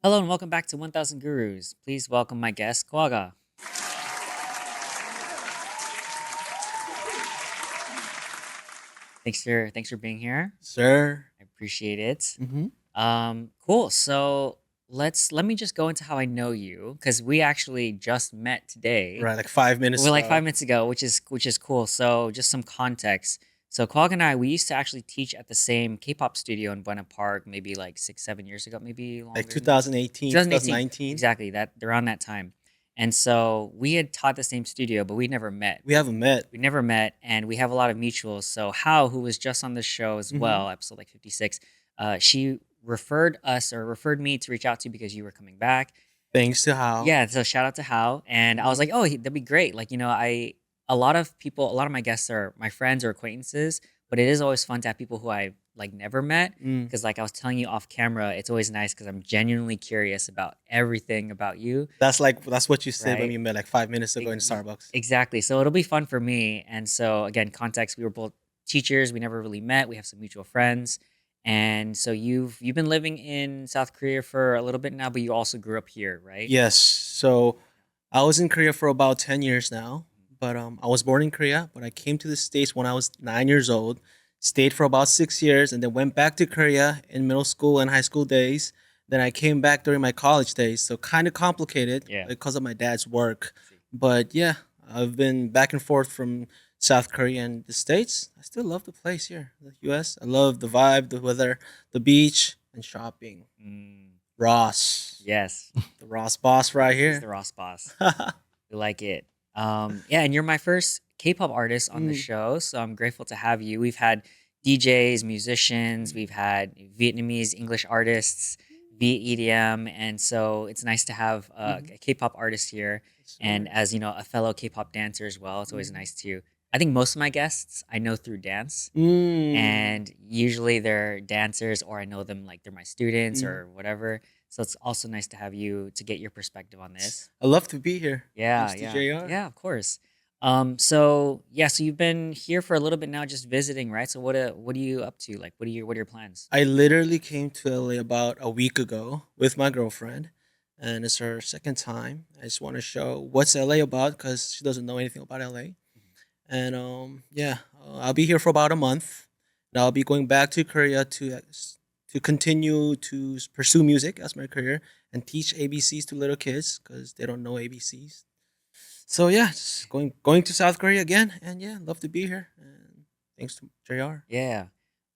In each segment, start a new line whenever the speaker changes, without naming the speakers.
Hello and welcome back to 1000 Gurus. Please welcome my guest, Koaga. Thanks for being here.
Sir.
I appreciate it.
Mm-hmm.
Cool. So let me just go into how I know you because we actually just met today.
Right, like 5 minutes
Well, like
ago.
5 minutes ago, which is cool. So just some context. So Koaga and I, we used to actually teach at the same K-pop studio in Buena Park, maybe like 6, 7 years ago, maybe
Like
longer than that.
2018,
2018,
2019.
exactly that around that time. And so we had taught the same studio, but we never met.
We haven't met.
We never met, and we have a lot of mutuals. So How, who was just on the show as
Mm-hmm.
well, episode like 56, she referred us or referred me to reach out to you because you were coming back.
Thanks to How.
Yeah, so shout out to How, and I was
Mm-hmm.
like, oh, that'd be great. Like, a lot of people, a lot of my guests are my friends or acquaintances, but it is always fun to have people who I like never met
Mm.
because, like I was telling you off camera, it's always nice because I'm genuinely curious about everything about you,
That's what you said when
right?
we met like 5 minutes ago
E-
in
e-
Starbucks.
Exactly. So it'll be fun for me. And so again, context, we were both teachers. We never really met. We have some mutual friends. And so you've been living in South Korea for a little bit now, but you also grew up here, right?
Yes. So I was in Korea for about 10 years now, but I was born in Korea, but I came to the States when I was 9 years old, stayed for about 6 years, and then went back to Korea in middle school and high school days. Then I came back during my college days, so kind of complicated
Yeah.
because of my dad's work.
I see.
But yeah, I've been back and forth from South Korea and the States. I still love the place here, the US. I love the vibe, the weather, the beach, and shopping.
Mm,
Ross,
yes.
the Ross boss right
He's the
here.
Ross boss. We like it. Yeah, and you're my first K-pop artist on the
Mm,
show, so I'm grateful to have you. We've had DJs, musicians, we've had Vietnamese English artists, via EDM, and so it's nice to have
mhm.
a K-pop artist here.
Yes,
And
sir.
as you know, a fellow K-pop dancer as well, it's always
Mhm.
nice to. I think most of my guests I know through dance,
Mm,
and usually they're dancers or I know them like they're my students
mm.
or whatever. So it's also nice to have you to get your perspective on this.
I love to be here.
Yeah,
Thanks to
yeah,
JR.
yeah, of course. So yeah, so you've been here for a little bit now, just visiting, right? So what are you up to? Like, what are your plans?
I literally came to LA about a week ago with my girlfriend, and it's her second time. I just want to show what's LA about because she doesn't know anything about LA. And yeah, I'll be here for about a month. And I'll be going back to Korea to continue to pursue music as my career and teach ABCs to little kids because they don't know ABCs. So yeah, just going to South Korea again, and yeah, love to be here. And thanks to JR.
Yeah.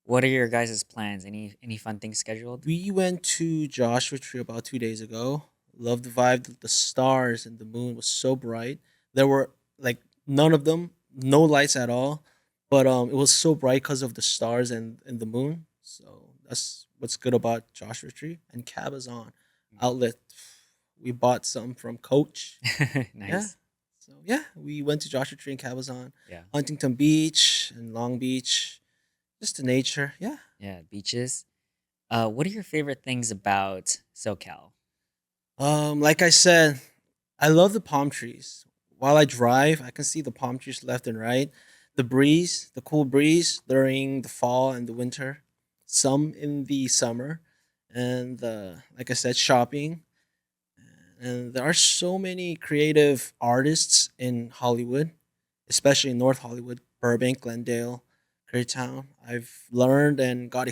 What are your guys' plans? Any fun things scheduled?
We went to Joshua Tree about 2 days ago. Loved the vibe. The stars and the moon was so bright. There were like none of them, no lights at all. But it was so bright because of the stars and the moon. So that's what's good about Joshua Tree and Cabazon outlet. We bought some from Coach. Yeah.
Nice.
So yeah, we went to Joshua Tree and Cabazon,
Yeah.
Huntington Beach and Long Beach, just the nature. Yeah.
Yeah, beaches. What are your favorite things about SoCal?
Like I said, I love the palm trees. While I drive, I can see the palm trees left and right. The breeze, the cool breeze during the fall and the winter, some in the summer, and like I said, shopping. And there are so many creative artists in Hollywood, especially in North Hollywood, Burbank, Glendale, Koreatown. I've learned and got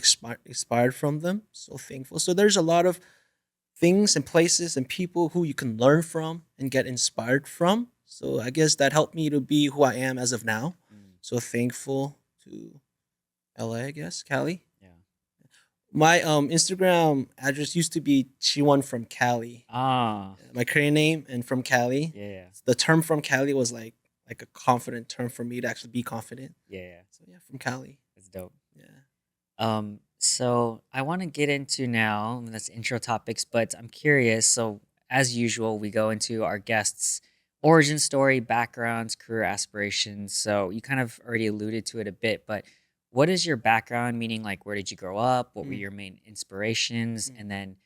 inspired from them. So thankful. So there's a lot of things and places and people who you can learn from and get inspired from. So I guess that helped me to be who I am as of now.
Mm,
So thankful to LA, I guess, Cali.
yeah.
My Instagram address used to be Chiwon from Cali.
Ah,
My Korean name and from Cali.
yeah,
The term from Cali was like a confident term for me to actually be confident.
yeah, yeah.
So yeah, from Cali.
That's dope.
Yeah.
So I want to get into now, that's intro topics, but I'm curious. So as usual, we go into our guests' origin story, backgrounds, career aspirations. So you kind of already alluded to it a bit, but what is your background? Meaning, like, where did you grow up? What were
Mm,
your main inspirations?
mm.
And then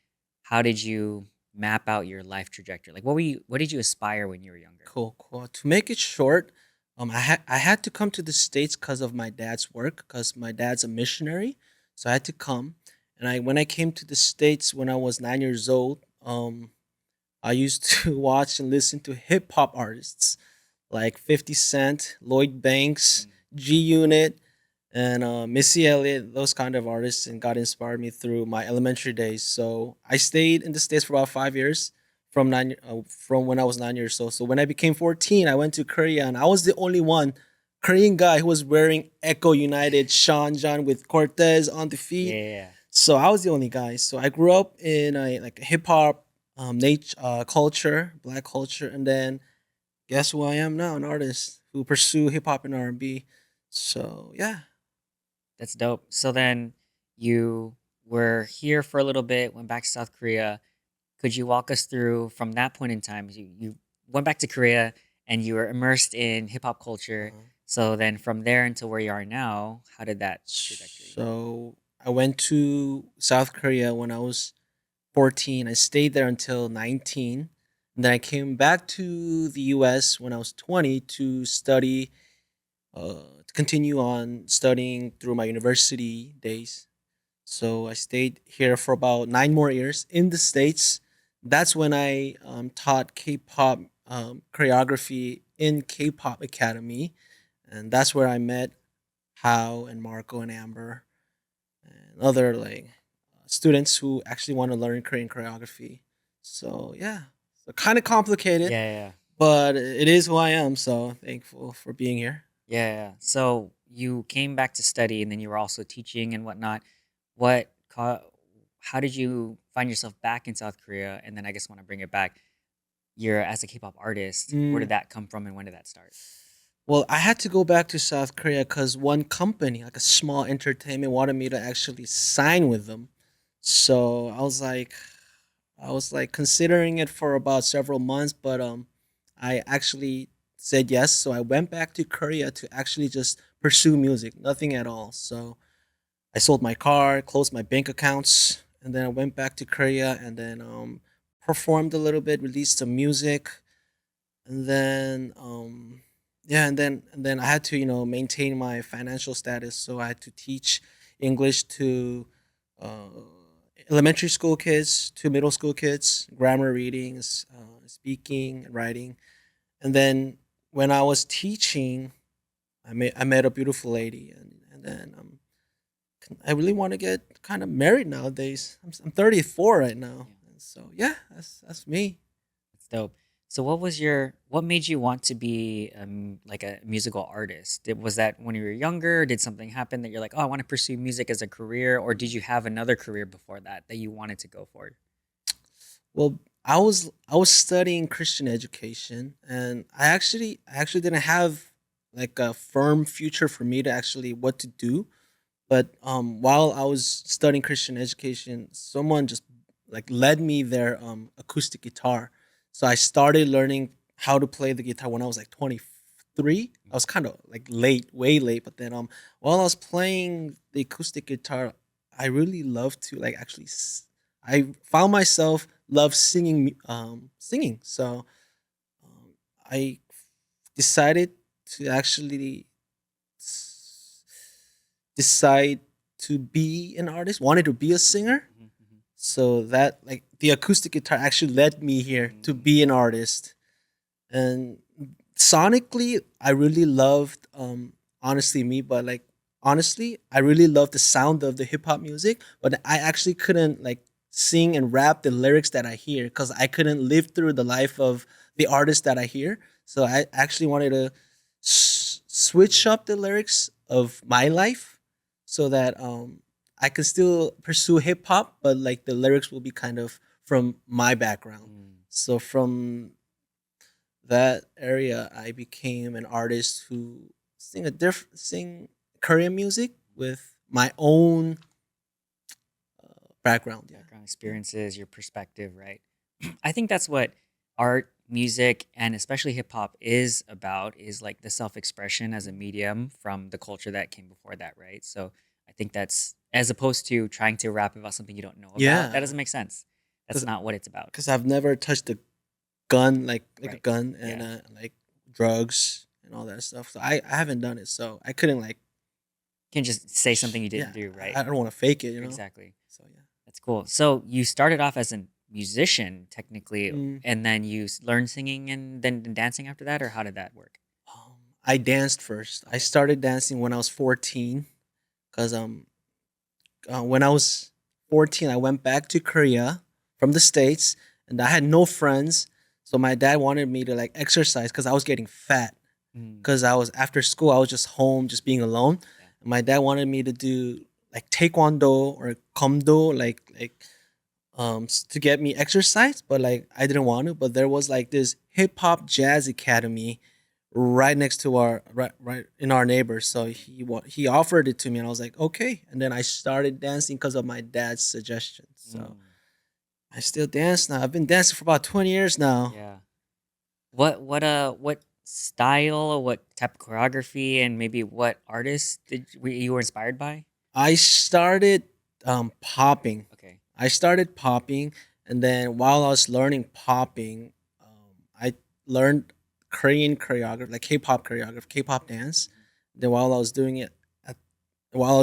how did you map out your life trajectory? Like, what did you aspire when you were younger?
Cool, cool. To make it short, I had to come to the States because of my dad's work, because my dad's a missionary. So I had to come. And I when I came to the States when I was 9 years old, um, I used to watch and listen to hip hop artists like 50 Cent, Lloyd Banks,
Mm.
G Unit, and Missy Elliott, those kind of artists, and God inspired me through my elementary days. So I stayed in the States for about 5 years from when I was 9 years old. So when I became 14, I went to Korea, and I was the only one Korean guy who was wearing Echo United Sean John with Cortez on the feet.
Yeah.
So I was the only guy. So I grew up in a like a hip hop culture, black culture, and then guess who I am now? An artist who pursue hip hop and R&B. So yeah.
That's dope. So then you were here for a little bit, went back to South Korea. Could you walk us through from that point in time? You went back to Korea and you were immersed in hip hop culture.
Uh-huh.
So then from there until where you are now, how did that trajectory?
So I went to South Korea when I was 14. I stayed there until 19. And then I came back to the US when I was 20 to study, to continue on studying through my university days. So I stayed here for about 9 more years in the States. That's when I taught K-pop choreography in K-pop Academy, and that's where I met How and Marco and Amber and other like students who actually want to learn Korean choreography. So yeah, so kind of complicated,
Yeah.
but it is who I am. So thankful for being here.
Yeah. So you came back to study and then you were also teaching and whatnot. What how did you find yourself back in South Korea? And then I guess want to bring it back. You're as a K-pop artist. Where
Mm,
did that come from and when did that start?
Well, I had to go back to South Korea because one company, like a small entertainment, wanted me to actually sign with them. So I was like considering it for about several months, but I actually said yes. So I went back to Korea to actually just pursue music, nothing at all. So I sold my car, closed my bank accounts, and then I went back to Korea and then performed a little bit, released some music, and then yeah, and then I had to maintain my financial status, so I had to teach English to uh, elementary school kids, to middle school kids, grammar, readings, speaking, and writing. And then when I was teaching, I met a beautiful lady, and then I really want to get kind of married nowadays. I'm 34 right now,
Yeah.
and so yeah, that's me.
That's dope. So what made you want to be like a musical artist? Was that when you were younger? Did something happen that you're like, oh, I want to pursue music as a career, or did you have another career before that that you wanted to go for?
Well, I was studying Christian education, and I actually didn't have like a firm future for me to actually what to do. But while I was studying Christian education, someone just like led me their acoustic guitar. So I started learning how to play the guitar when I was like 23. I was kind of like late, way late. But then while I was playing the acoustic guitar, I really loved to like actually. I found myself love singing. So I decided to actually s- decide to be an artist, wanted to be a singer. So that like the acoustic guitar actually led me here to
Mm.
be an artist. And sonically, I really loved honestly me, but like honestly, I really loved the sound of the hip hop music, but I actually couldn't like sing and rap the lyrics that I hear because I couldn't live through the life of the artist that I hear. So I actually wanted to switch up the lyrics of my life so that I can still pursue hip hop, but like the lyrics will be kind of from my background.
Mm.
So from that area, I became an artist who sing Korean music with my own background. Yeah,
Background
yeah,
experiences, your perspective, right? I think that's what art, music, and especially hip hop is about is like the self expression as a medium from the culture that came before that, right? So I think that's as opposed to trying to rap about something you don't know about, that
yeah.
doesn't make sense. That's
Because
not what it's about.
I've never touched a gun like a
Right.
gun and
Yeah.
like drugs and all that stuff. So I haven't done it. So I couldn't like
You can just say something you didn't
yeah.
do, right?
I don't want to fake it.
Exactly.
So yeah.
That's cool. So you started off as a musician technically,
Mm,
and then you learn singing and then dancing after that, or how did that work?
I danced first. I
Okay.
started dancing when I was 14 because when I was 14, I went back to Korea from the States and I had no friends. So my dad wanted me to like exercise because I was getting fat.
Mm,
Because I was after school, I was just home, just being alone.
yeah.
And my dad wanted me to do like taekwondo or komdo, to get me exercise, but like I didn't want to. But there was like this hip hop jazz academy right next to our right in our neighbors. So he offered it to me, and I was like, okay. And then I started dancing because of my dad's suggestion. So
Mm,
I still dance now. I've been dancing for about 20 years now.
yeah. What style or what type of choreography and maybe what artist you were inspired by?
I started popping.
Okay.
I started popping, and then while I was learning popping, I learned Korean choreography, like K-pop choreography, K-pop dance. Then at, while I was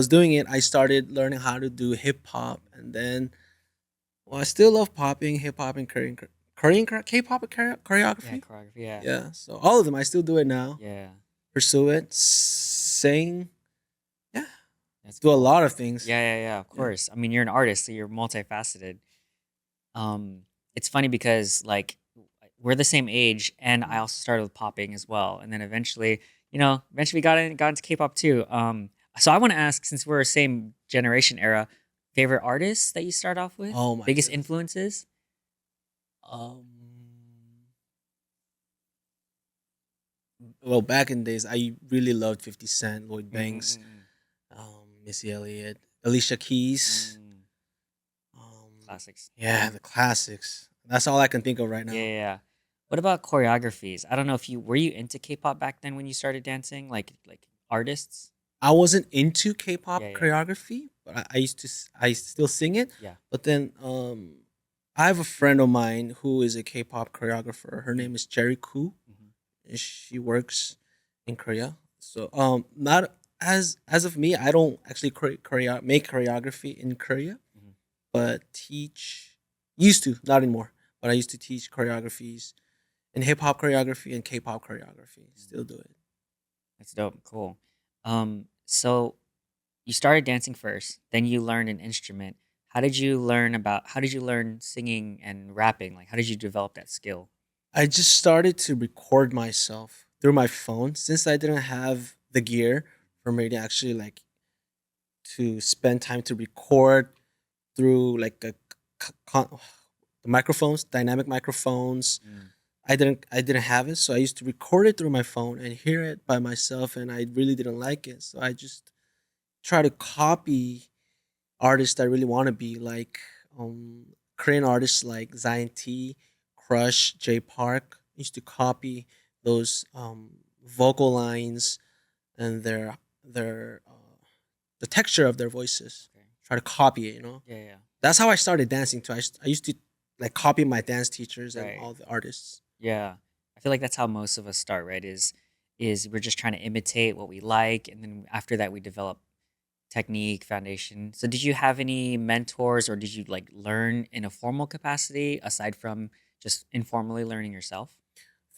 doing it, I started learning how to do hip hop, and then I still love popping, hip hop, and K-pop
Yeah,
choreography.
choreography. Yeah.
Yeah, so all of them, I still do it now.
Yeah.
Pursue it, sing, yeah,
That's
do a
cool.
lot of things.
Yeah, yeah, yeah, of
Yeah.
course. I mean, you're an artist, so you're multifaceted. Um, it's funny because like we're the same age, and I also started with popping as well, and then eventually got into K-pop too. So I want to ask, since we're same generation era, favorite artists that you start off with,
Oh my
biggest
goodness.
influences.
Um, well, back in days, I really loved 50 Cent, Lloyd Banks,
Mm-mm-mm.
Missy Elliott, Alicia Keys.
Mm,
Um,
classics.
yeah, the classics. That's all I can think of right
Yeah, yeah,
now.
yeah. What about choreographies? I don't know if you were you into K-pop back then when you started dancing, like artists.
I wasn't into
Yeah,
K-pop
yeah,
choreography, but I still sing it.
yeah.
But then I have a friend of mine who is a K-pop choreographer. Her
Mm,
name is Jerry Koo.
mhm,
She works in Korea. So not as of me, I don't actually make choreography in Korea,
mhm.
but teach used to, not anymore. But I used to teach choreographies in hip hop choreography and K-pop choreography.
Mm.
Still do it.
That's dope. Cool. So you started dancing first, then you learned an instrument. How did you learn singing and rapping? Like how did you develop that skill?
I just started to record myself through my phone since I didn't have the gear for me to actually like to spend time to record through like the microphones, dynamic microphones.
Mm,
I didn't have it, so I used to record it through my phone and hear it by myself, and I really didn't like it. So I just try to copy artists I really want to be, like Korean artists like Zion T, Crush, J Park. I used to copy those vocal lines and their the texture of their voices.
okay.
Try to copy it,
Yeah, yeah.
That's how I started dancing too. I used to like copy my dance teachers and
Right.
all the artists.
Yeah. I feel like that's how most of us start, right? Is we're just trying to imitate what we like, and then after that we develop technique, foundation. So did you have any mentors, or did you like learn in a formal capacity aside from just informally learning yourself?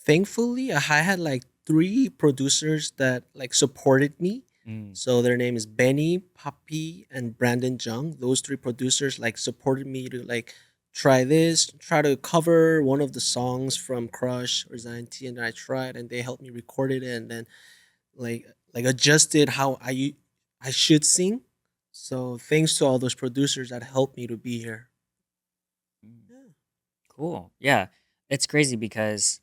Thankfully, I had like three producers that like supported me.
Mm,
So their name is Benny, Papi, and Brandon Jung. Those three producers like supported me to like try this, try to cover one of the songs from Crush or Zion T, and I tried, and they helped me record it, and then like adjusted how I should sing. So thanks to all those producers that helped me to be here.
mm.
Yeah.
Cool. Yeah. It's crazy because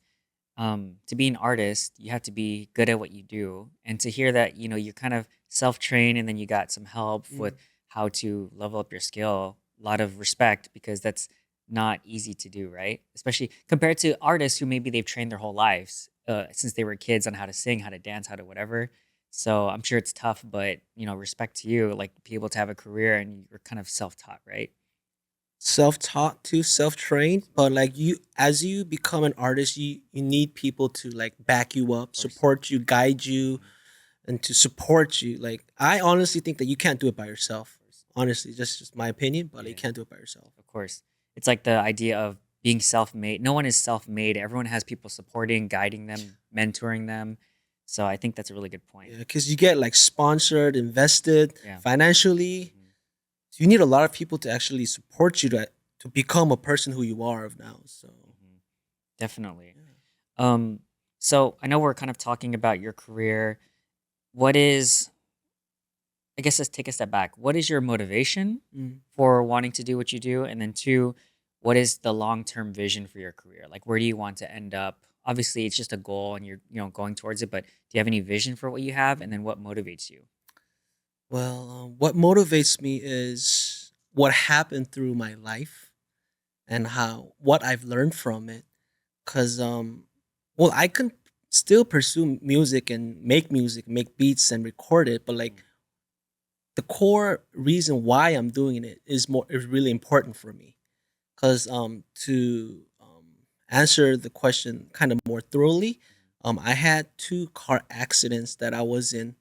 to be an artist, you have to be good at what you do. And to hear that, you're kind of self-trained and then you got some help with
Mm.
how to level up your skill, a lot of respect because that's not easy to do, right? Especially compared to artists who maybe they've trained their whole lives since they were kids on how to sing, how to dance, how to whatever. So I'm sure it's tough, but respect to you, like be able to have a career and you're kind of self-taught, right?
Self-taught too, self-trained, but like you as you become an artist, you need people to like back you
Of
up,
course.
support you, guide you,
Mhm.
and to support you. Like I honestly think that you can't do it by
Of
yourself.
course.
Honestly, just my opinion, but you
Yeah.
can't do it by yourself.
Of course. it's like the idea of being self-made. No one is self-made. Everyone has people supporting, guiding them, mentoring them. So I think that's a really good point.
Yeah, because you get like sponsored, invested
Yeah.
financially.
Mhm.
You need a lot of people to actually support you to become a person who you are of now. So
Mhm. Definitely.
yeah.
Um, so I know we're kind of talking about your career. What is, I guess let's take a step back. What is your motivation
Mm.
for wanting to do what you do? And then two, what is the long-term vision for your career? Like where do you want to end up? Obviously, it's just a goal and you're, going towards it, but do you have any vision for what you have? And then what motivates you?
Well, what motivates me is what happened through my life and how what I've learned from it. Cause well, I can still pursue music and make beats and record it, but like
Mm,
the core reason why I'm doing it is really important for me. Cause to answer the question kind of more thoroughly, I had two car accidents that I was in.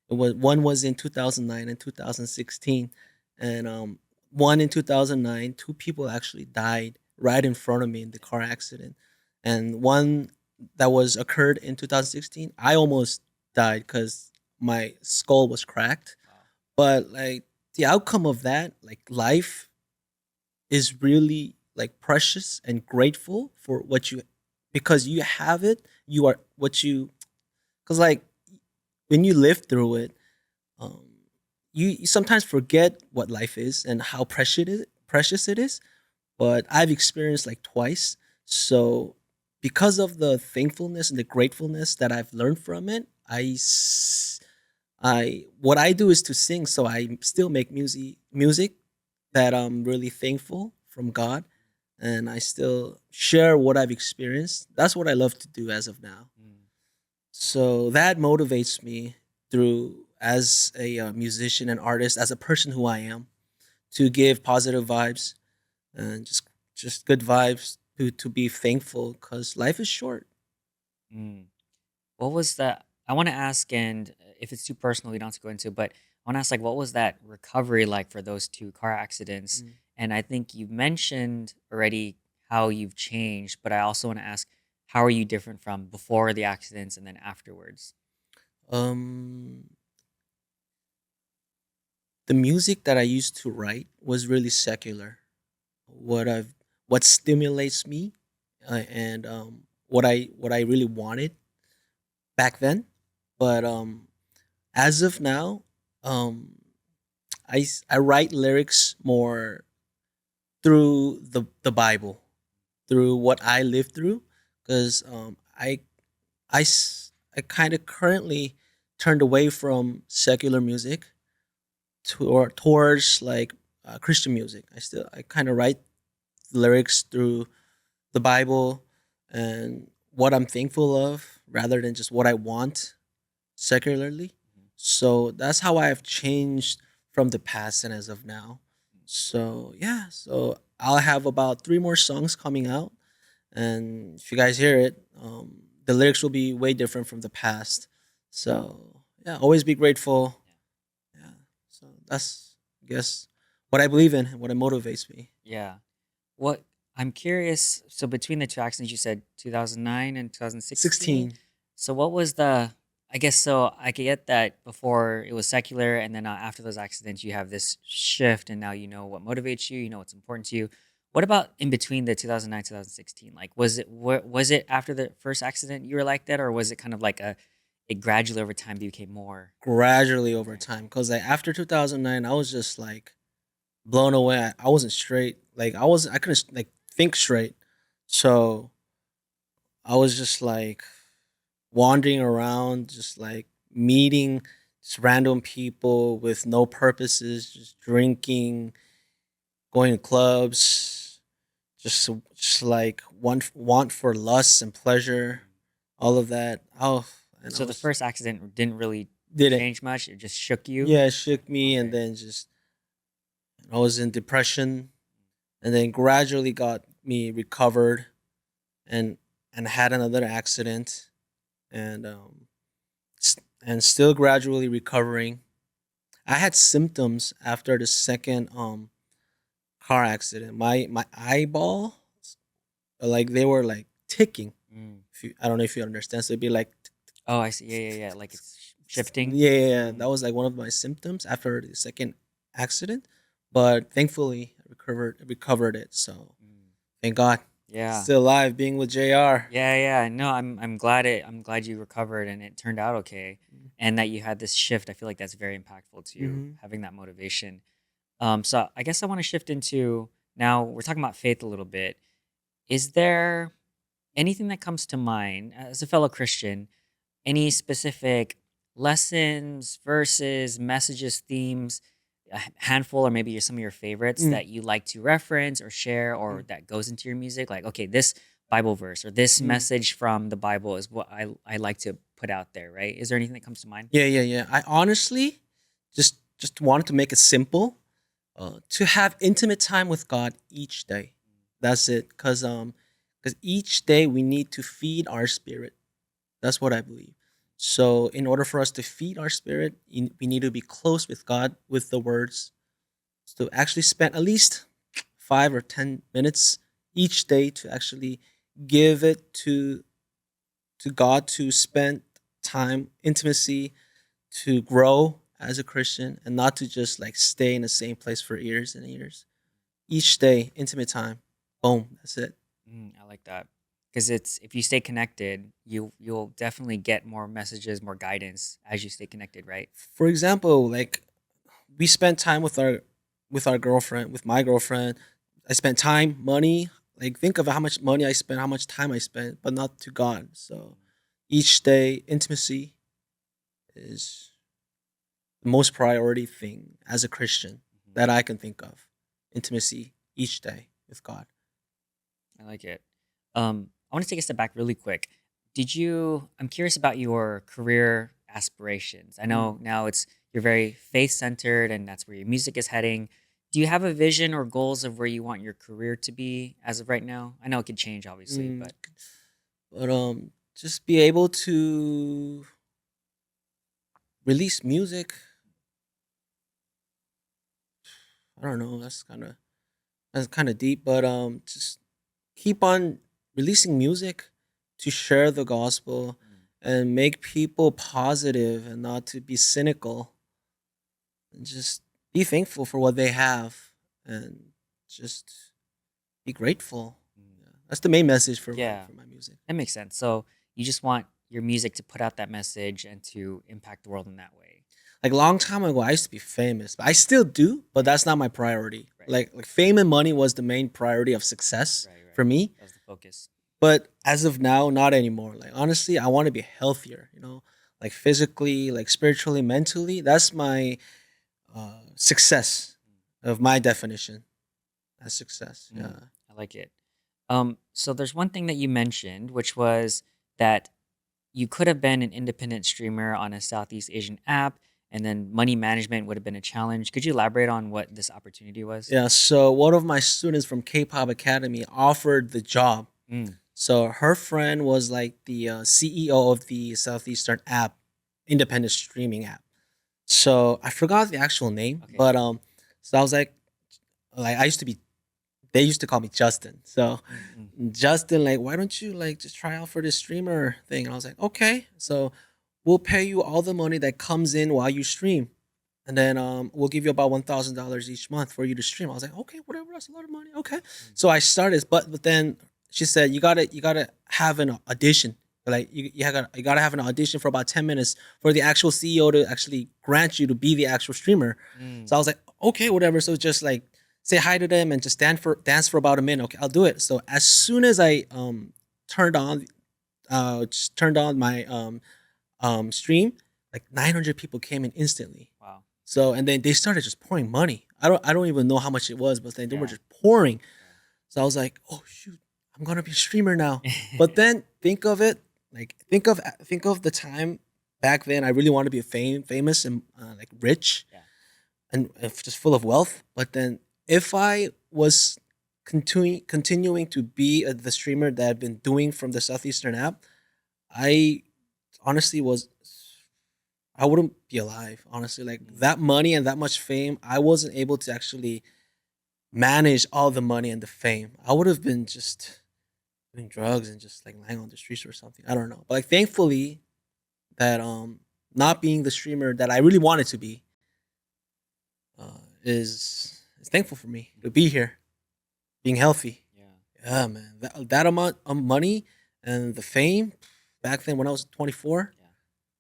One was in 2009 and 2016, and one in 2009, two people actually died right in front of me in the car accident, and one that was occurred in 2016, I almost died because my skull was cracked.
wow.
But like the outcome of that, like life is really like precious and grateful for what you because you have it, you are what you because like when you live through it, um you sometimes forget what life is and how precious it is. But I've experienced like twice. So because of the thankfulness and the gratefulness that I've learned from it, I what I do is to sing. So I still make music that I'm really thankful from God, and I still share what I've experienced. That's what I love to do as of now.
Mm,
So that motivates me through as a musician and artist, as a person who I am, to give positive vibes and just good vibes to be thankful because life is short.
mm. What was that? I want to ask, and if it's too personal, you don't have to go into. But I want to ask, like, what was that recovery like for those two car accidents?
Mm.
And I think you mentioned already how you've changed, but I also want to ask, how are you different from before the accidents and then afterwards?
Um, the music that I used to write was really secular. What I've what stimulates me, and what I really wanted back then. But as of now, um, I write lyrics more through the Bible, through what I lived through, because I kind of currently turned away from secular music towards like Christian music. I kind of write lyrics through the Bible and what I'm thankful of rather than just what I want secularly. So that's how I have changed from the past and as of now. So yeah, so I'll have about three more songs coming out, and if you guys hear it, the lyrics will be way different from the past. So yeah, always be grateful. Yeah, so that's I guess what I believe in and what motivates me.
Yeah. What I'm curious, so between the two accidents, you said 2009 and 2016.
16.
So what was the, I guess so I get that before it was secular and then after those accidents you have this shift and now you know what motivates you, you know what's important to you. What about in between the 2009 2016? Like was it after the first accident you were like that or was it kind of like a it gradually over time became more
Gradually over
different?
time, because like after 2009, I was just like blown away. I wasn't straight. Like I couldn't like think straight. So I was just like wandering around, just like meeting just random people with no purposes, just drinking, going to clubs, just like want for lust and pleasure, all of that. Oh, and I
So the
was
first accident didn't really
didn't.
change much. It just shook you.
Yeah, it shook me, and
Okay.
then just I was in depression, and then gradually got me recovered, and had another accident, and and still gradually recovering. I had symptoms after the second car accident. My eyeball, like they were like ticking.
Mm.
If you, I don't know if you understand. So it'd be like,
Oh, I see. Yeah, yeah, yeah. Like it's shifting.
yeah, yeah, yeah. That
Mm.
was like one of my symptoms after the second accident. But thankfully, I recovered it. So
Mm.
thank God,
Yeah.
still alive, being with Jr.
Yeah, yeah. No, I'm glad you recovered and it turned out okay, and that you had this shift. I feel like that's very impactful to you,
Mm-hmm.
having that motivation. So I guess I want to shift into now we're talking about faith a little bit. Is there anything that comes to mind as a fellow Christian? Any specific lessons, verses, messages, themes, a handful, or maybe some of your favorites that you like to reference or share, or
Mm-hmm.
that goes into your music? Like, okay, this Bible verse or this
Mm.
message from the Bible is what I like to put out there, right? Is there anything that comes to mind?
Yeah, yeah, yeah. I honestly just wanted to make it simple. To have intimate time with God each day. That's it. Cause each day we need to feed our spirit. That's what I believe. So in order for us to feed our spirit, we need to be close with God with the words. So actually spend at least 5 or 10 minutes each day to actually give it to God, to spend time, intimacy, to grow as a Christian, and not to just like stay in the same place for years and years. Each day, intimate time. Boom, that's it.
I like that because it's if you stay connected, you'll definitely get more messages, more guidance as you stay connected, right?
For example, like we spent time with our girlfriend, with my girlfriend. I spent time, money. Like think of how much money I spent, how much time I spent, but not to God. So each day, intimacy is the most priority thing as a Christian
Mhm.
that I can think of. Intimacy each day with God.
I like it. I want to take a step back really quick. I'm curious about your career aspirations. I
Mm.
know now you're very faith centered and that's where your music is heading. Do you have a vision or goals of where you want your career to be as of right now? I know it could change, obviously,
Mm.
but
But just be able to release music. I don't know. That's kind of deep, but just keep on releasing music to share the gospel
Mm.
and make people positive and not to be cynical and just be thankful for what they have and just be grateful.
Mm.
Yeah. That's the main message for my
Yeah,
for my music.
that makes sense. So you just want your music to put out that message and to impact the world in that way.
Like a long time ago, I used to be famous, but I still do, but that's not my priority.
Right,
Like fame and money was the main priority of success
right,
for
right.
me.
That's the focus.
But as of now, not anymore. Like honestly, I want to be healthier. Like physically, like spiritually, mentally. That's my success of my definition. That's success.
Mm,
Yeah.
I like it. So there's one thing that you mentioned, which was that you could have been an independent streamer on a Southeast Asian app, and then money management would have been a challenge. Could you elaborate on what this opportunity was?
Yeah. So one of my students from K-pop Academy offered the job.
Mm,
So her friend was like the CEO of the Southeastern app, independent streaming app. So I forgot the actual name,
okay.
but so I was like I used to be. They used to call me Justin. So
Mm, mm,
Justin, like, why don't you like just try out for this streamer thing? And I was like, okay. So we'll pay you all the money that comes in while you stream. And then we'll give you about $1,000 each month for you to stream. I was like, okay, whatever, that's a lot of money. Okay.
mm.
So I started, but then she said you gotta have an audition. Like you gotta have an audition for about 10 minutes for the actual CEO to actually grant you to be the actual streamer. So
Mm,
I was like, okay, whatever. So just like say hi to them and just dance for about a minute. Okay, I'll do it. So as soon as I turned on just turned on my stream, like 900 people came in instantly.
wow.
So and then they started just pouring money. I don't even know how much it was, but then they were
Yeah.
just pouring. So I was like, oh shoot, I'm gonna be a streamer now.
Yeah.
But then think of it, like think of the time back then. I really wanted to be famous and like rich
Yeah.
and just full of wealth. But then if I was continuing to be the streamer that I've been doing from the Southeastern app, I honestly was I wouldn't be alive. Honestly, like
Mm,
that money and that much fame, I wasn't able to actually manage all the money and the fame. I would have been just doing drugs and just like lying on the streets or something. I don't know. But like thankfully that not being the streamer that I really wanted to be is thankful for me to be here, being healthy.
Yeah.
Yeah, man. That amount of money and the fame back then when I was 24,
Yeah.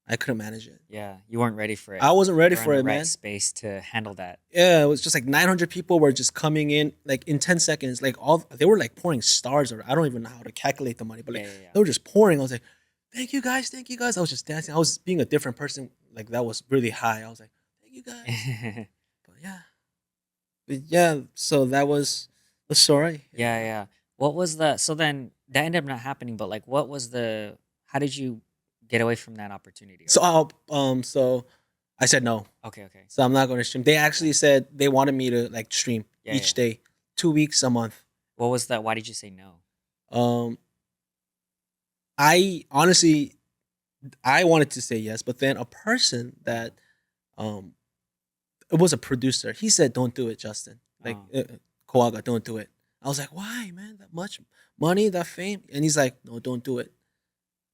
I couldn't manage it.
Yeah. You weren't ready for it.
I wasn't
You
ready
were in
for
the
it,
right
man.
space to handle that.
Yeah, it was just like 900 people were just coming in like in 10 seconds. Like all they were like pouring stars, or I don't even know how to calculate the money, but like
Yeah. Yeah. Yeah.
they were just pouring. I was like, thank you guys, thank you guys. I was just dancing. I was being a different person. Like that was really high. I was like, thank you guys. But yeah, so that was the story.
Yeah, yeah. What was the so then that ended up not happening, but like what was the how did you get away from that opportunity?
So
Or
so I said no.
okay, okay.
So I'm not going to stream. They
Yeah.
actually said they wanted me to like stream
Yeah,
each
yeah.
day, 2 weeks a month.
What was that? Why did you say no?
Um, I honestly I wanted to say yes, but then a person that um it was a producer. He said, "Don't do it, Justin. Like
Oh,
Koaga, don't do it." I was like, "Why, man? That much money, that fame?" And he's like, "No, don't do it."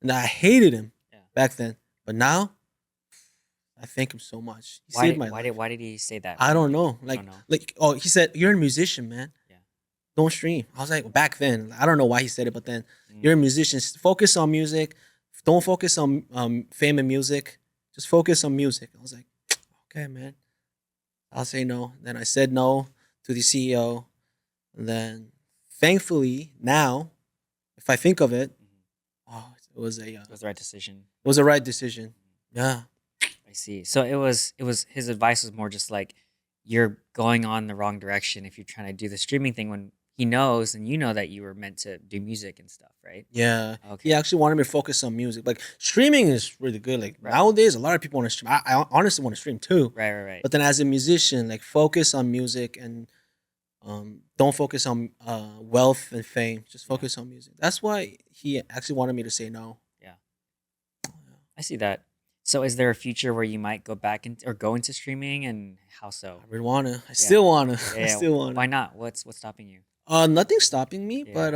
And I hated him
yeah.
back then, but now I thank him so much. He saved my life.
Why did he say that?
I don't know.
You don't know.
Oh, he said, "You're a musician, man.
Yeah.
Don't stream." I was like, back then, I don't know why he said it, but then you're a
Mm,
musician. Focus on music. Don't focus on fame and music. Just focus on music. I was like, okay, man. I'll say no. Then I said no to the CEO. And then, thankfully, now, if I think of it,
mhm.
oh, it
It was the right decision.
was a right decision. Yeah,
I see. So it was his advice was more just like you're going on the wrong direction if you're trying to do the streaming thing when he knows and you know that you were meant to do music and stuff, right?
yeah. He
Okay.
actually wanted me to focus on music. Like streaming is really good. Like
Right.
nowadays, a lot of people want to stream. I honestly want to stream too.
Right, right, right.
But then, as a musician, like focus on music and don't focus on wealth and fame. Just
Yeah.
focus on music. That's why he actually wanted me to say no.
Yeah. I see that. So is there a future where you might go back in, or go into streaming and how so?
I really wanna. I
Yeah.
still wanna.
Yeah,
I
yeah.
still wanna.
Why not? What's stopping you?
Nothing's stopping me,
Yeah.
but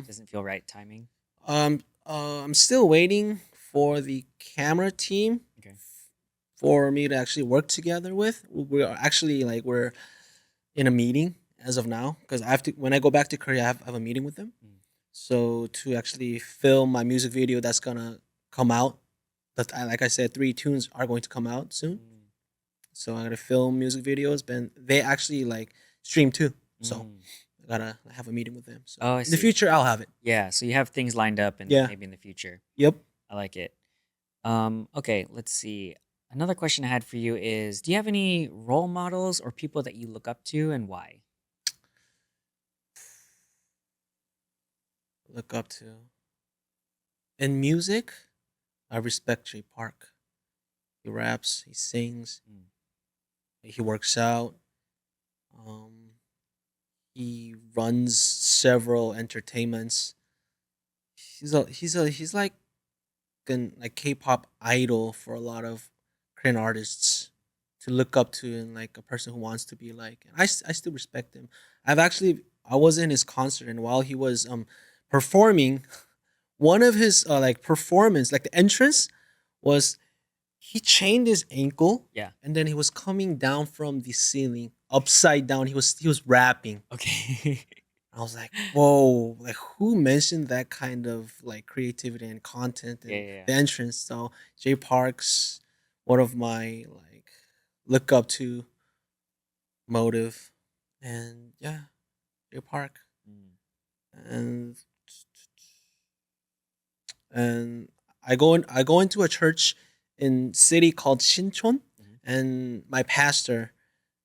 Doesn't feel right timing.
I'm still waiting for the camera team
Okay.
for me to actually work together with. We're in a meeting as of now because I have to when I go back to Korea, I have a meeting with them.
Mm.
So to actually film my music video that's gonna come out, like I said, 3 tunes are going to come out soon.
Mm.
So I gotta film music videos, but they actually like stream too. So
Mm.
I gotta have a meeting with them. So
Oh, I
in the
see.
future, I'll have it.
Yeah, so you have things lined up and
Yeah.
maybe in the future.
Yep.
I like it. Okay, let's see. Another question I had for you is do you have any role models or people that you look up to and why?
Look up to in music. I respect Jay Park. He raps. He sings.
Mm.
He works out. Um, he runs several entertainments. He's like an like K-pop idol for a lot of Korean artists to look up to and like a person who wants to be like. And I still respect him. I was in his concert and while he was performing, one of his like performance like the entrance was he chained his ankle
Yeah.
and then he was coming down from the ceiling upside down. He was rapping.
Okay.
I was like, whoa, like who mentioned that kind of like creativity and content
Yeah,
and
yeah, yeah.
the entrance? So Jay Park's one of my like look up to motive. And yeah, Jay Park.
Mm.
And and I go into a church in city called Shinchon
Mhm.
and my pastor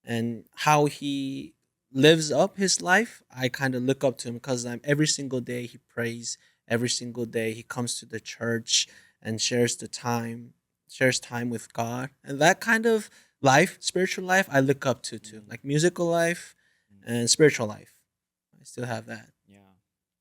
and how he lives up his life, I kind of look up to him because every single day he prays, every single day he comes to the church and shares time with God. And that kind of life, spiritual life, I look up to too.
Mm.
Like musical life
Mm.
and spiritual life. I still have that.
Yeah.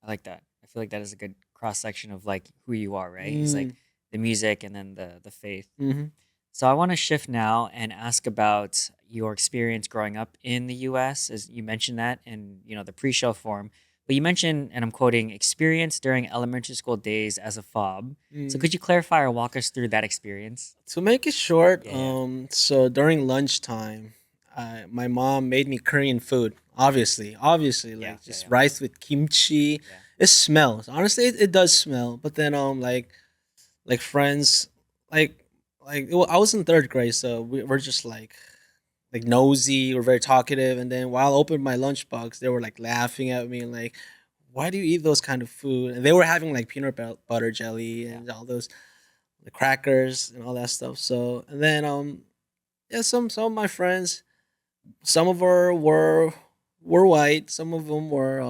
I like that. I feel like that is a good cross section of like who you are, right? It's like
Mm,
the music and then the faith.
hmm
So I want to shift now and ask about your experience growing up in the US, as you mentioned that in, the pre-show form. But you mentioned, and I'm quoting, experience during elementary school days as a fob. So
Mm.
could you clarify or walk us through that experience?
To make it short,
Yeah, yeah.
so during lunchtime, my mom made me Korean food. Obviously,
Yeah,
like
yeah,
just
yeah.
rice with kimchi.
Yeah.
It smells. Honestly, it does smell. But then, like friends, like well, I was in third grade, so we're just like nosy. We're very talkative. And then while I opened my lunchbox, they were like laughing at me and like, "Why do you eat those kind of food?" And they were having like butter jelly
Yeah.
and all those the crackers and all that stuff. So and then yeah, some of my friends, some of her were white, some of them were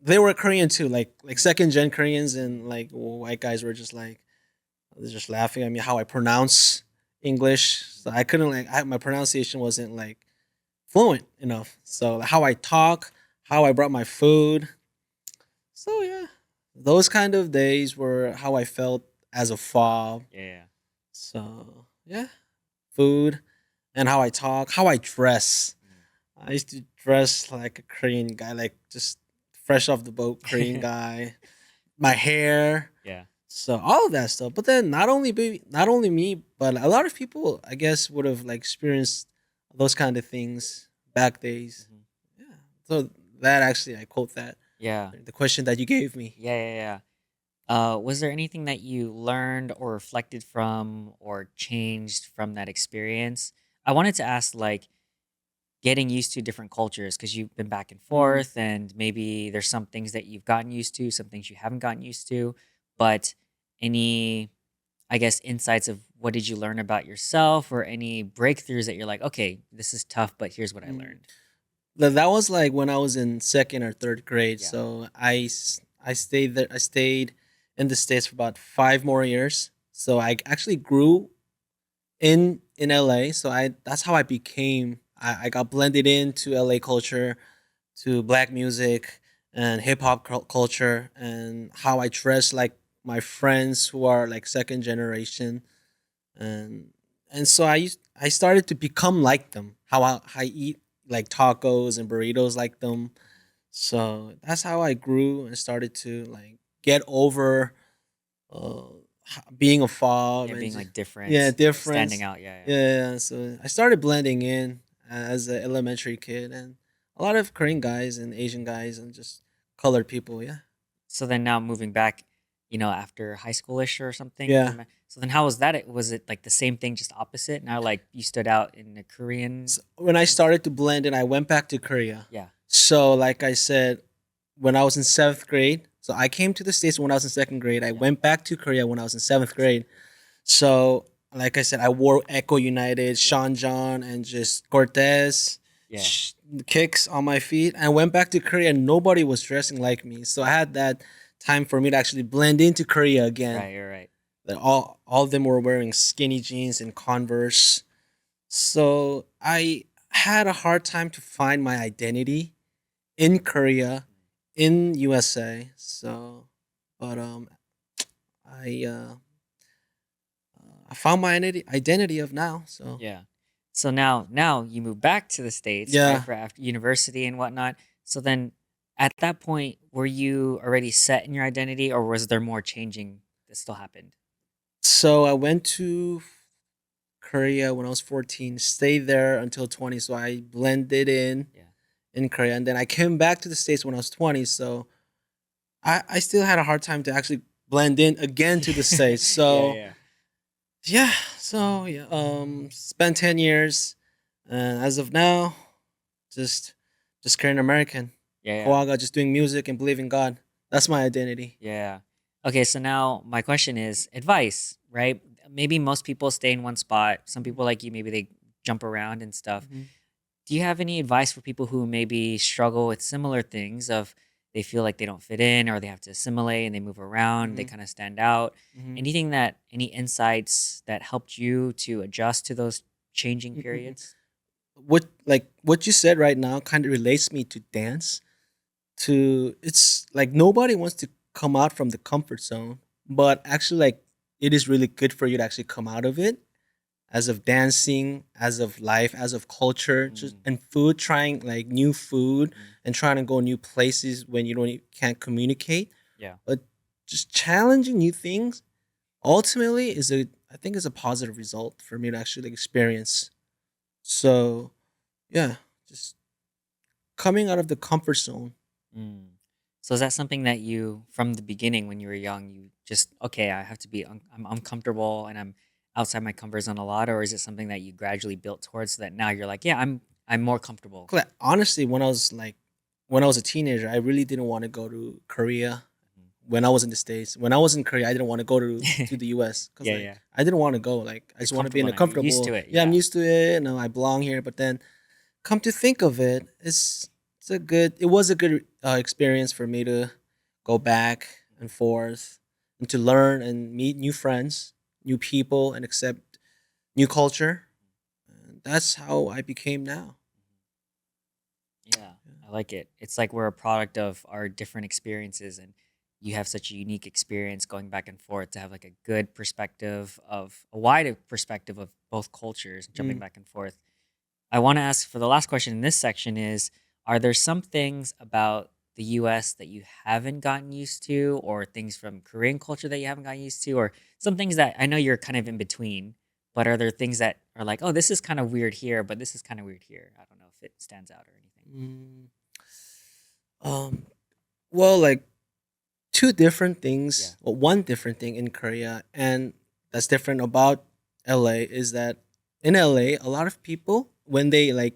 they were Korean too, like
Mm,
second gen Koreans,
mm.
and like white guys were just like they're just laughing at me how I pronounce English. So I couldn't my pronunciation wasn't like fluent enough. So how I talk, how I brought my food. So yeah, those kind of days were how I felt as a fob.
Yeah, yeah.
So yeah, food and how I talk, how I dress.
Mm.
I used to dress like a Korean guy, like just fresh off the boat Korean guy. My hair,
Yeah.
so all of that stuff. But then not only me, but a lot of people I guess would have like experienced those kind of things back days.
Mhm.
Yeah. So that actually I quote that
Yeah.
the question that you gave me.
Yeah, yeah, yeah. Was there anything that you learned or reflected from or changed from that experience? I wanted to ask, like, getting used to different cultures because you've been back and
Mm.
forth, and maybe there's some things that you've gotten used to, some things you haven't gotten used to. But any, I guess, insights of what did you learn about yourself or any breakthroughs that you're like, okay, this is tough, but here's what I
Mm.
learned?
That was like when I was in second or third grade.
Yeah.
So I stayed there. I stayed in the states for about 5 more years. So I actually grew in LA. So I that's how I became. I got blended into LA culture, to black music and hip hop culture, and how I dress like my friends who are like second generation, and so I started to become like them. I eat like tacos and burritos like them. So that's how I grew and started to like get over uh, being a fob
Yeah,
and
being
just
like
yeah
different, like standing
difference.
out. Yeah, yeah.
Yeah, so I started blending in as an elementary kid, and a lot of Korean guys and Asian guys and just colored people. Yeah,
So then now moving back, after high schoolish or something,
yeah.
came back. So then how was that? Was it like the same thing, just opposite? Now like you stood out in a Korean
So when I
sense?
started to blend in, I went back to Korea.
Yeah.
So, like I said, when I was in seventh grade, so I came to the States when I was in second grade. I
Yeah.
went back to Korea when I was in seventh grade. So, like I said, I wore Echo United,
Yeah.
Sean John, and just Cortez
Yeah.
kicks on my feet. I went back to Korea and nobody was dressing like me. So, I had that time for me to actually blend into Korea again.
Right, you're right.
That all of them were wearing skinny jeans and Converse. So I had a hard time to find my identity in Korea, in USA. So, but I I found my identity of now. So
Yeah. So now you move back to the States, right,
yeah.
for after university and whatnot. So then at that point, were you already set in your identity or was there more changing that still happened?
So I went to Korea when I was 14. Stayed there until 20. So I blended
Yeah.
in Korea, and then I came back to the States when I was 20. So I still had a hard time to actually blend in again to the States.
Yeah,
So
yeah.
yeah, so yeah, spent 10 years, and as of now, just Korean American,
Yeah, yeah.
Koaga, just doing music and believe in God. That's my identity.
Yeah. Okay, so now my question is advice, right? Maybe most people stay in one spot. Some people like you, maybe they jump around and stuff.
Mm-hmm.
Do you have any advice for people who maybe struggle with similar things of they feel like they don't fit in or they have to assimilate and they move around, they
Mm-hmm.
kind of stand out?
Mm-hmm.
Any insights that helped you to adjust to those changing
Mm-hmm.
periods?
What you said right now kind of relates me to dance. To it's like nobody wants to come out from the comfort zone, but actually, like it is really good for you to actually come out of it as of dancing, as of life, as of culture, just
Mm,
and food, trying like new food
mhm.
and trying to go new places when you can't communicate,
Yeah.
but just challenging new things ultimately is a I think is a positive result for me to actually experience. So yeah, just coming out of the comfort zone.
Mm. So is that something that you, from the beginning when you were young, you just, okay, I have to be, I'm uncomfortable and I'm outside my comfort zone a lot, or is it something that you gradually built towards so that now you're like, yeah, I'm more comfortable.
Honestly, when I was a teenager, I really didn't want to go to Korea. When I was in the States, when I was in Korea, I didn't want to go to
Mhm.
the US because
Yeah,
like
yeah.
I didn't want to go. Like I
You're
just want to be in
comfortable
a
now. You're used
comfortable.
to it.
Yeah, I'm
Yeah.
used to it. I belong here. But then come to think of it, it's a good. It was a good experience for me to go back and forth and to learn and meet new friends, new people, and accept new culture. And that's how I became now.
Yeah, I like it. It's like we're a product of our different experiences, and you have such a unique experience going back and forth to have like a good perspective of a wide perspective of both cultures, jumping
Mm.
back and forth. I want to ask for the last question in this section is, are there some things about the US that you haven't gotten used to, or things from Korean culture that you haven't gotten used to, or some things that I know you're kind of in between, but are there things that are like, oh, this is kind of weird here, but this is kind of weird here? I don't know if it stands out or anything.
Mm. Um. Well, like two different
Yeah.
things. Well, one different thing in Korea, and that's different about LA is that in LA, a lot of people when they like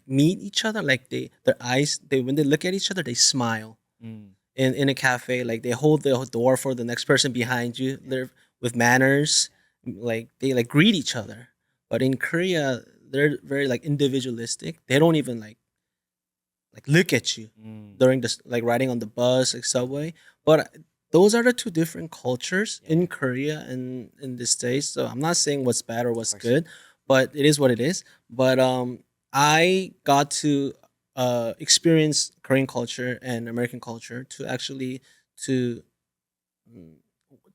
meet each other, like their eyes, they when they look at each other, they smile.
Mm,
In a cafe, like they hold the door for the next person behind you.
yeah.
They're with manners, like they like greet each other. But in Korea, they're very like individualistic. They don't even like look at you
Mm,
during this like riding on the bus, like subway. But those are the two different cultures
yeah,
in
yeah.
Korea and in the States. So I'm not saying what's bad or
Of
what's
course.
good, but it is what it is. But I got to experience Korean culture and American culture to actually to mm,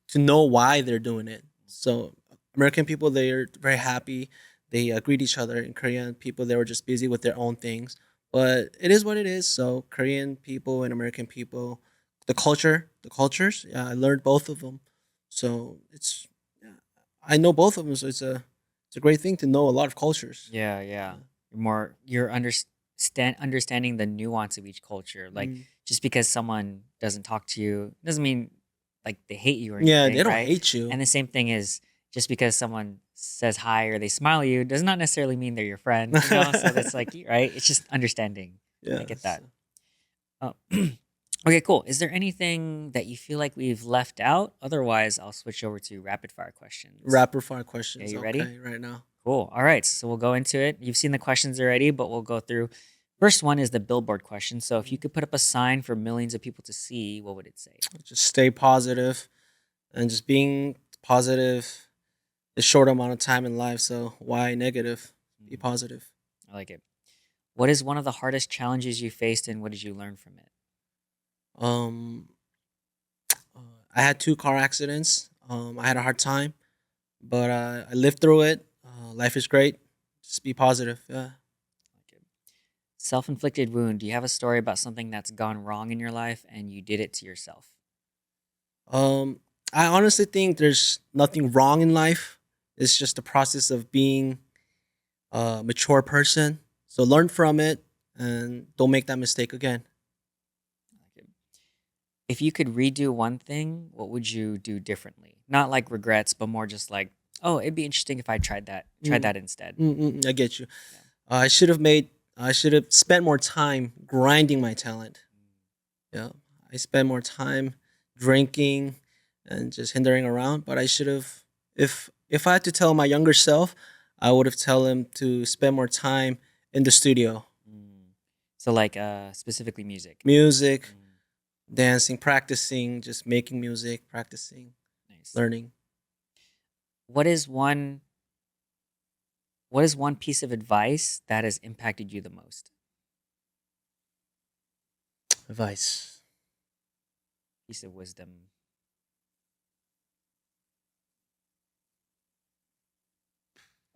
to know why they're doing it. So American people, they're very happy. They greet each other. In Korean people, they were just busy with their own things. But it is what it is. So Korean people and American people, the cultures. Yeah, I learned both of them. So it's yeah, I know both of them. So it's a great thing to know a lot of cultures.
Yeah, yeah.
Yeah.
You're understanding the nuance of each culture. Like
Mm.
just because someone doesn't talk to you doesn't mean like they hate you or
Yeah, they
anything,
don't
right?
hate you.
And the same thing is just because someone says hi or they smile at you does not necessarily mean they're your friend, you know? So that's like, right? It's just understanding. I
Yeah.
get that.
So
Oh. Okay, cool. Is there anything that you feel like we've left out? Otherwise, I'll switch over to rapid fire questions.
rapid fire
Okay,
questions.
you ready?
Okay, right now.
Cool. All right. So we'll go into it. You've seen the questions already, but we'll go through. First one is the billboard question. So if you
Mm.
could put up a sign for millions of people to see, what would it say?
Just stay positive and just being positive a short amount of time in life. So why negative? Be
Mm,
positive.
I like it. What is one of the hardest challenges you faced and what did you learn from it?
Um, uh, I had two car accidents. I had a hard time, but I lived through it. Life is great. Just be positive. Yeah.
I like it. Self inflicted wound. Do you have a story about something that's gone wrong in your life and you did it to yourself?
Um, I honestly think there's nothing wrong in life. It's just the process of being a mature person. So learn from it and don't make that mistake again.
I like it. If you could redo one thing, what would you do differently? Not like regrets, but more just like, oh, it'd be interesting if I tried
Mm,
that instead.
I get you.
Yeah.
I should have made. I should have spent more time grinding my talent. Yeah, I spent more time drinking and just hindering around. But I should have. If I had to tell my younger self, I would have tell him to spend more time in the studio,
Mm. So like specifically music.
music,
Mm,
dancing, practicing, just making music, practicing,
nice.
learning.
What is one what is one piece of advice that has impacted you the most?
Advice.
Piece of wisdom.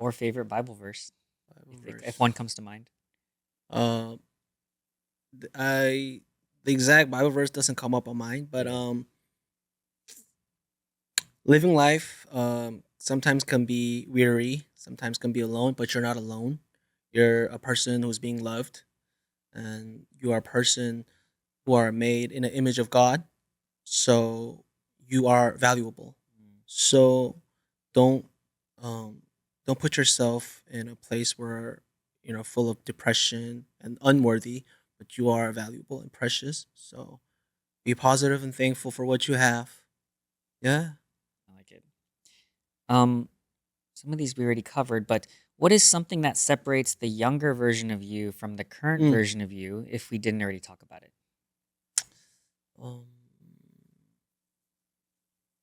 or favorite Bible verse,
Bible
if one
verse.
comes to mind.
Uh, I the exact Bible verse doesn't come up on mine, but
Yeah.
living life sometimes can be weary, sometimes can be alone, but you're not alone. You're a person who's being loved, and you are a person who are made in the image of God. So you are valuable.
Mm.
So don't um, don't put yourself in a place where full of depression and unworthy, but you are valuable and precious. So be positive and thankful for what you have. Yeah.
I like it. Um, some of these we already covered, but what is something that separates the younger version of you from the current
Mm.
version of you if we didn't already talk about it?
Um,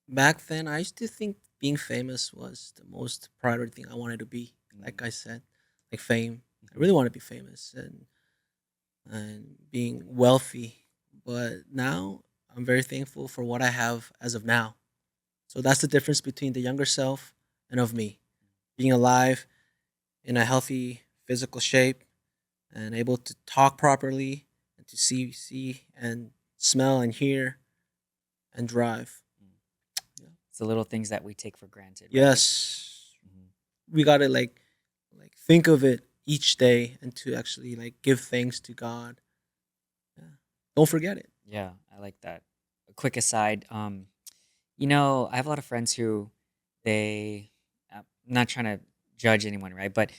Back then, I used to think being famous was the most priority thing I wanted to be. Like
Mm.
I said, like fame. I
Mhm.
really want to be famous and being wealthy. But now I'm very thankful for what I have as of now. So that's the difference between the younger self and of me. Being alive in a healthy physical shape and able to talk properly and to see and smell and hear and drive.
Mm.
Yeah.
It's the little things that we take for granted, right?
Yes.
Mhm.
We gotta like think of it each day and to actually like give thanks to God. Yeah. Don't forget it.
Yeah, I like that. A quick aside, I have a lot of friends who I'm not trying to judge anyone, right? But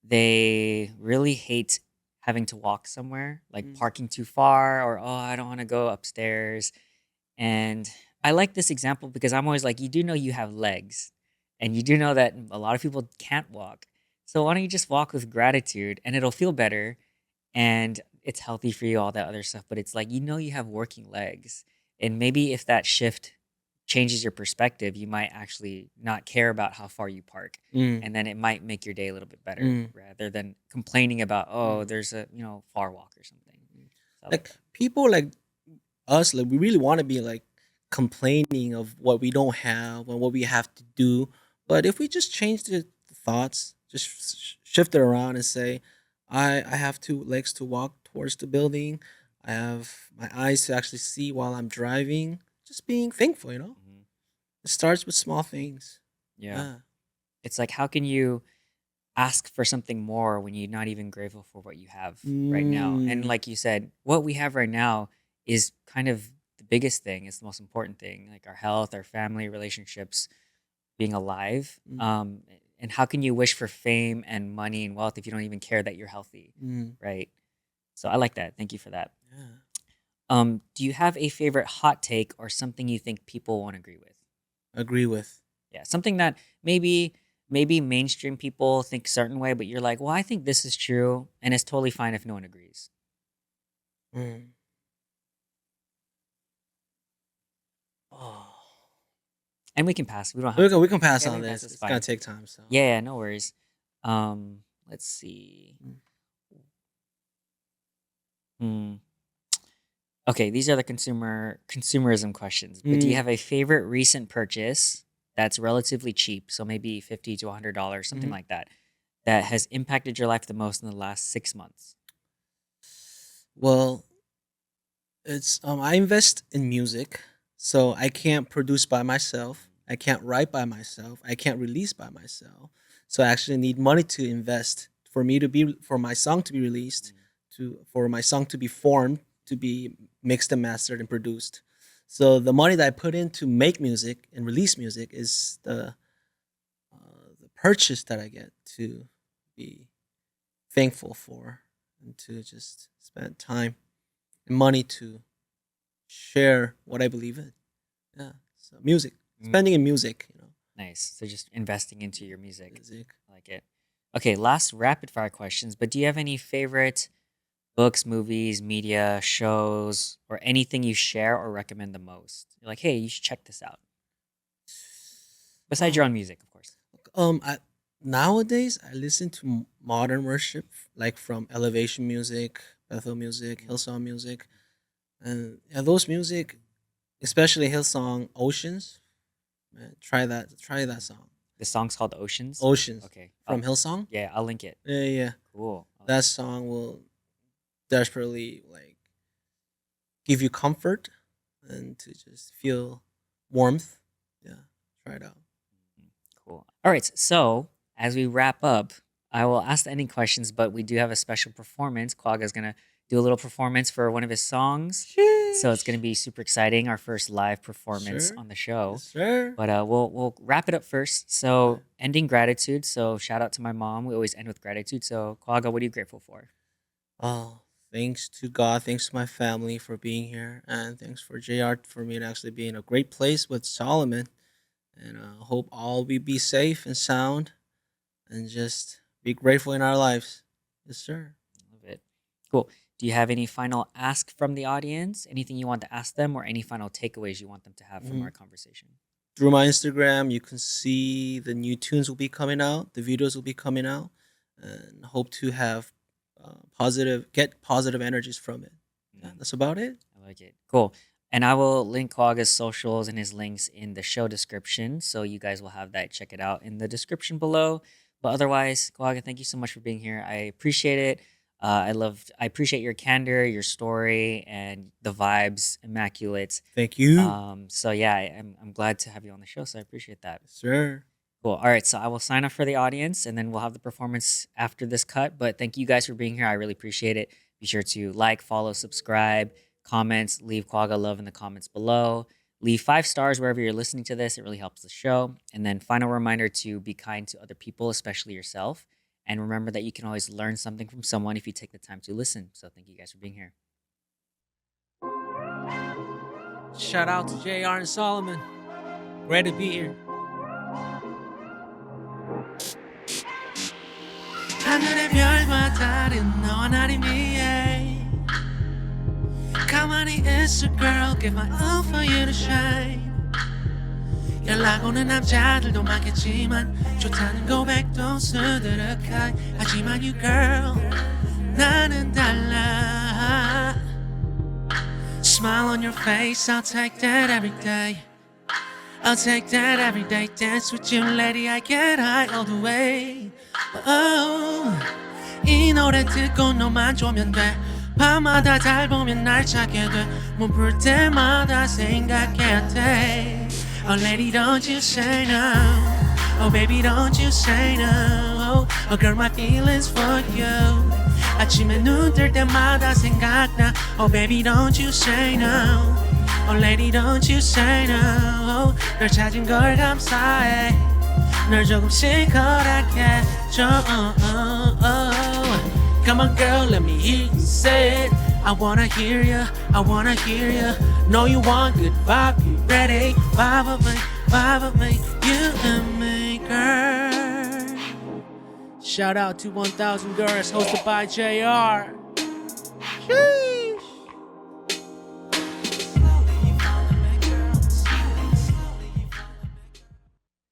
they really hate having to walk somewhere, like
Mm.
parking too far, or, oh, I don't want to go upstairs. And I like this example because I'm always like, you do know you have legs, and you do know that a lot of people can't walk. So why don't you just walk with gratitude and it'll feel better and it's healthy for you, all that other stuff. But it's like, you have working legs. And maybe if that shift changes your perspective, you might actually not care about how far you park.
Mm.
And then it might make your day a little bit better
Mm.
rather than complaining about, oh,
Mm.
there's a, far walk or something. So I like
Like
that.
people like us, like we really want to be like complaining of what we don't have and what we have to do. But if we just change the thoughts, just shift it around and say, I have two legs to walk towards the building. I have my eyes to actually see while I'm driving. Just being thankful,
Mhm.
It starts with small things.
Yeah.
Yeah.
It's like, how can you ask for something more when you're not even grateful for what you have right now? And
Mm.
like you said, what we have right now is kind of the biggest thing. It's the most important thing, like our health, our family, relationships, being alive.
Mm.
And how can you wish for fame and money and wealth if you don't even care that you're healthy,
Mm.
right? So I like that. Thank you for that.
Yeah.
Do you have a favorite hot take or something you think people won't agree with?
Agree with.
Yeah, something that maybe mainstream people think certain way, but you're like, well, I think this is true, and it's totally fine if no one agrees.
Mm. Oh.
And we can pass. We don't have to.
We can pass
Yeah, we
on
can pass.
this.
It's
It's gonna
fine.
take time. So.
Yeah, yeah, no worries. Let's see.
Mm.
Hmm. Okay, these are the consumerism questions. But do you
Mm.
have a favorite recent purchase that's relatively cheap, so maybe $50 to $100, something
Mhm.
like that, that has impacted your life the most in the last 6 months?
Well, it's I invest in music, so I can't produce by myself. I can't write by myself. I can't release by myself. So I actually need money to invest for my song to be released,
Mm.
for my song to be formed, to be mixed and mastered and produced. So the money that I put in to make music and release music is the purchase that I get to be thankful for and to just spend time and money to share what I believe in. Yeah. So music,
Mm.
spending in music.
Nice. So just investing into your music.
Music.
I like it. Okay, last rapid fire questions. But do you have any favorite books, movies, media, shows, or anything you share or recommend the most? You're like, hey, you should check this out. Besides your
Oh,
own music, of course.
I nowadays I listen to modern worship, like from Elevation Music, Bethel Music,
Mm.
Hillsong Music, and yeah, those music, especially Hillsong Oceans. Man, try that. Try that
Mm.
song.
The song's called Oceans.
Oceans
Okay.
from Hillsong.
Yeah, I'll link it.
Yeah, yeah.
Cool.
That song will desperately like give you comfort and to just feel warmth. Yeah, try it out.
Cool. All right. So as we wrap up, I will ask any questions, but we do have a special performance. Quagga's gonna do a little performance for one of his songs. So it's gonna
Sheesh.
be super exciting, our first live
Yes,
performance
sir.
on the show.
Yes, sir.
But we'll wrap it up first.
Okay.
So ending gratitude. So shout out to my mom. We always end with gratitude. So Quagga, what are you grateful for?
Oh, thanks to God, thanks to my family for being here, and thanks for JR for me to actually be in a great place with Solomon. And hope all we be safe and sound, and just be grateful in our lives. Yes, sir.
Love it. Cool. Do you have any final ask from the audience? Anything you want to ask them, or any final takeaways you want them to have from
Mhm.
our conversation?
Through my Instagram, you can see the new tunes will be coming out, the videos will be coming out, and hope to have get positive energies from it. Yeah,
Mm.
that's about it.
I like it. Cool. And I will link Quagga's socials and his links in the show description. So you guys will have that. Check it out in the description below. But otherwise, Quagga, thank you so much for being here. I appreciate it. I appreciate your candor, your story, and the vibes, immaculate.
Thank you.
So yeah, I'm glad to have you on the show. So I appreciate that.
Yes, sir.
Cool. All right. So I will sign off for the audience and then we'll have the performance after this cut. But thank you guys for being here. I really appreciate it. Be sure to like, follow, subscribe, comments, leave Quagga love in the comments below. Leave 5 stars wherever you're listening to this. It really helps the show. And then final reminder to be kind to other people, especially yourself. And remember that you can always learn something from someone if you take the time to listen. So thank you guys for being here.
Shout out to JR and Solomon. Great to be here. 하늘의 별과 다른 너와 나를 위해 가만히 있어 girl give my all for you to shine 연락 오는 남자들도 많겠지만 좋다는 고백도 수두룩하게 하지만 you girl 나는 달라 Smile on your face I'll take that every day I'll take that every day Dance with you lady I get high all the way oh, 이 노래 듣고 너만 좋으면 돼 밤마다 달 보면 날 찾게 돼 몸풀 때마다 생각해야 돼 Oh lady don't you say no Oh baby don't you say no Oh girl my feelings for you 아침에 눈 뜰 때마다 생각나 Oh baby don't you say no Oh lady don't you say no 널 찾은 걸 감사해 널 조금씩 허락해줘 Come on girl let me hear you say it I wanna hear ya, I wanna hear ya Know you want good vibe, you ready vibe of me, you and me girl Shout out to 1000 Girls hosted by JR Sheesh.